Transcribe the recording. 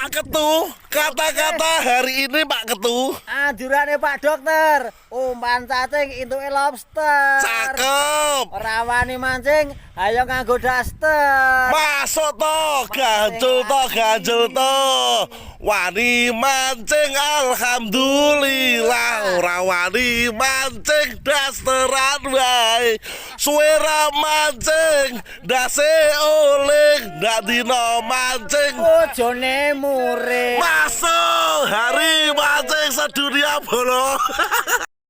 Pak Ketu, kata-kata hari ini Pak Ketu. Anjurane Pak Dokter, umpan cacing intuke lobster. Cakep. Ora wani mancing, ayo nganggo daster. Masuk to, ganjel to. Wani mancing alhamdulillah, ora wani mancing dasteran wae. Suara mancing, dase oleh, ndak dino mancing. Bojone murid. Masuk hari mancing sedunia bolo.